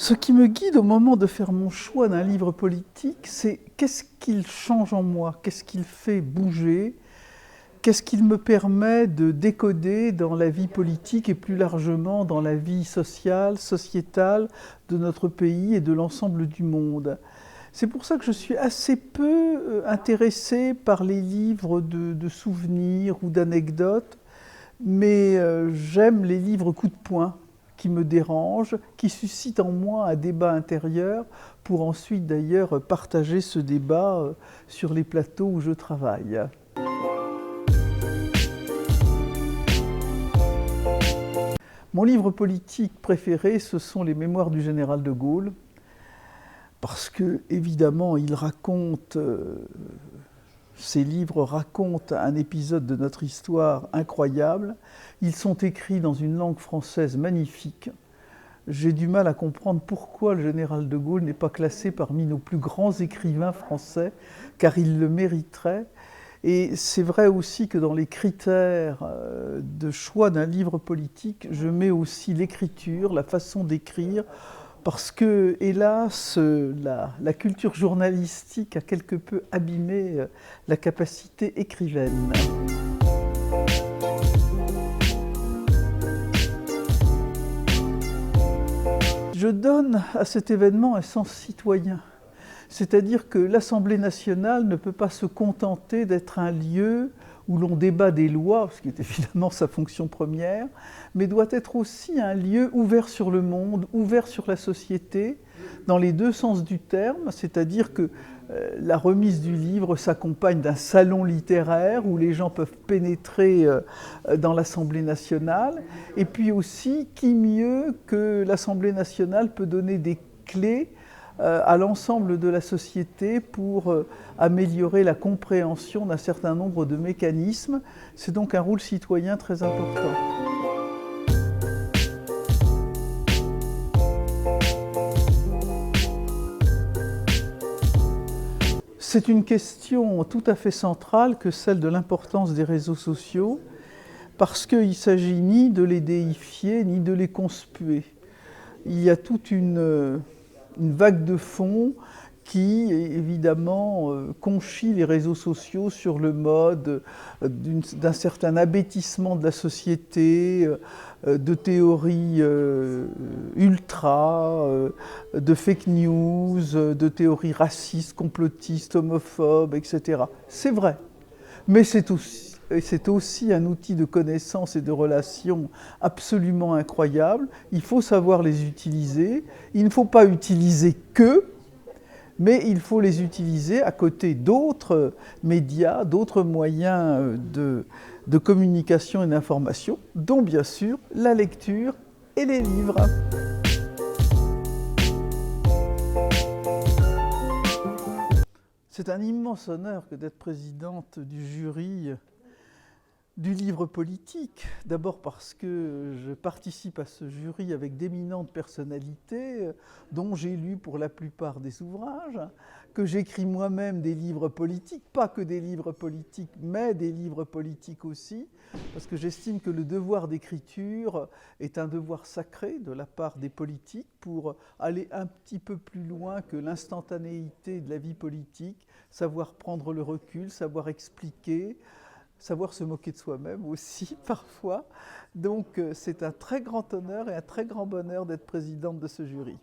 Ce qui me guide au moment de faire mon choix d'un livre politique, c'est qu'est-ce qu'il change en moi, qu'est-ce qu'il fait bouger, qu'est-ce qu'il me permet de décoder dans la vie politique et plus largement dans la vie sociale, sociétale de notre pays et de l'ensemble du monde. C'est pour ça que je suis assez peu intéressée par les livres de souvenirs ou d'anecdotes, mais j'aime les livres coup de poing qui me dérangent, qui suscitent en moi un débat intérieur pour ensuite d'ailleurs partager ce débat sur les plateaux où je travaille. Mon livre politique préféré, ce sont les Mémoires du général de Gaulle, parce que évidemment, ces livres racontent un épisode de notre histoire incroyable. Ils sont écrits dans une langue française magnifique. J'ai du mal à comprendre pourquoi le général de Gaulle n'est pas classé parmi nos plus grands écrivains français, car il le mériterait. Et c'est vrai aussi que dans les critères de choix d'un livre politique, je mets aussi l'écriture, la façon d'écrire, parce que, hélas, la culture journalistique a quelque peu abîmé la capacité écrivaine. Je donne à cet événement un sens citoyen. C'est-à-dire que l'Assemblée nationale ne peut pas se contenter d'être un lieu où l'on débat des lois, ce qui est évidemment sa fonction première, mais doit être aussi un lieu ouvert sur le monde, ouvert sur la société, dans les deux sens du terme, c'est-à-dire que la remise du livre s'accompagne d'un salon littéraire où les gens peuvent pénétrer dans l'Assemblée nationale, et puis aussi, qui mieux que l'Assemblée nationale peut donner des clés à l'ensemble de la société pour améliorer la compréhension d'un certain nombre de mécanismes. C'est donc un rôle citoyen très important. C'est une question tout à fait centrale que celle de l'importance des réseaux sociaux, parce qu'il ne s'agit ni de les déifier, ni de les conspuer. Il y a toute une vague de fond qui, évidemment, conchit les réseaux sociaux sur le mode d'un certain abêtissement de la société, de théories ultra, de fake news, de théories racistes, complotistes, homophobes, etc. C'est vrai, mais c'est aussi un outil de connaissance et de relation absolument incroyable. Il faut savoir les utiliser. Il ne faut pas utiliser que, mais il faut les utiliser à côté d'autres médias, d'autres moyens de communication et d'information, dont bien sûr la lecture et les livres. C'est un immense honneur que d'être présidente du jury du livre politique, d'abord parce que je participe à ce jury avec d'éminentes personnalités dont j'ai lu pour la plupart des ouvrages, que j'écris moi-même des livres politiques, pas que des livres politiques, mais des livres politiques aussi, parce que j'estime que le devoir d'écriture est un devoir sacré de la part des politiques pour aller un petit peu plus loin que l'instantanéité de la vie politique, savoir prendre le recul, savoir expliquer, savoir se moquer de soi-même aussi, parfois. Donc c'est un très grand honneur et un très grand bonheur d'être présidente de ce jury.